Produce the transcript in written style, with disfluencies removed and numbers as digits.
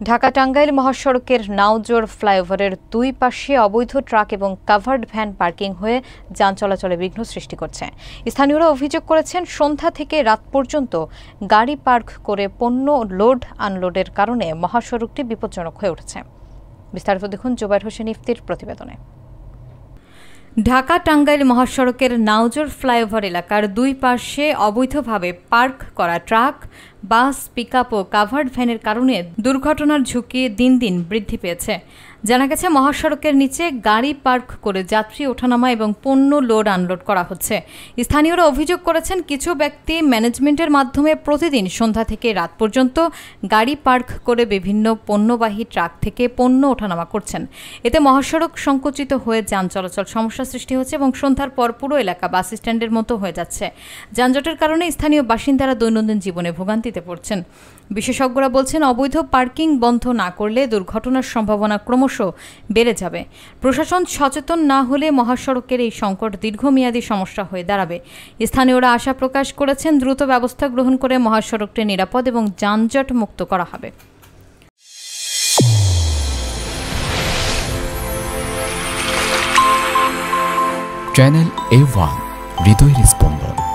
ঢাকা টাঙ্গাইল মহাসড়কের নাওজোর ফ্লাইওভারের দুই পাশে অবৈধ ট্রাক এবং কাভার্ড ভ্যান পার্কিং হয়ে যান চলাচলে বিঘ্ন সৃষ্টি করছে। স্থানীয়রা অভিযোগ করেছেন, সন্ধ্যা থেকে রাত পর্যন্ত গাড়ি পার্ক করে পণ্য লোড আনলোডের কারণে মহাসড়কটি বিপজ্জনক হয়ে উঠেছে। বিস্তারিত দেখুন জুবাইর হোসেন ইফতির প্রতিবেদনে। ঢাকা টাঙ্গাইল মহাসড়কের নাওজোর ফ্লাইওভার এলাকার দুই পাশে অবৈধভাবে পার্ক করা ট্রাক, বাস, পিকআপ ও কাভার্ড ভ্যানের কারণে দুর্ঘটনার ঝুঁকি দিন দিন বৃদ্ধি পেয়েছে। জানা গেছে, মহাসড়কের নিচে গাড়ি পার্ক করে যাত্রী ওঠানামা এবং পণ্য লোড আনলোড করা হচ্ছে। স্থানীয়রা অভিযোগ করেছেন, কিছু ব্যক্তি ম্যানেজমেন্টের মাধ্যমে প্রতিদিন সন্ধ্যা থেকে রাত পর্যন্ত গাড়ি পার্ক করে বিভিন্ন পণ্যবাহী ট্রাক থেকে পণ্য ওঠানামা করছেন। এতে মহাসড়ক সংকুচিত হয়ে যান চলাচল সমস্যা সৃষ্টি হচ্ছে এবং সন্ধ্যার পর পুরো এলাকা বাস স্ট্যান্ডের মতো হয়ে যাচ্ছে। যানজটের কারণে স্থানীয় বাসিন্দারা দৈনন্দিন জীবনে ভোগান্তিতে পড়ছেন। বিশেষজ্ঞরা বলছেন, অবৈধ পার্কিং বন্ধ না করলে দুর্ঘটনার সম্ভাবনা ক্রমশ বেড়ে যাবে। প্রশাসন সচেতন না হলে মহাসড়কের এই সংকট দীর্ঘমেয়াদী সমস্যা হয়ে দাঁড়াবে। স্থানীয়রা আশা প্রকাশ করেছেন, দ্রুত ব্যবস্থা গ্রহণ করে মহাসড়কটি নিরাপদ এবং যানজট মুক্ত করা হবে। চ্যানেল A1 হৃদয়ের স্পন্দন।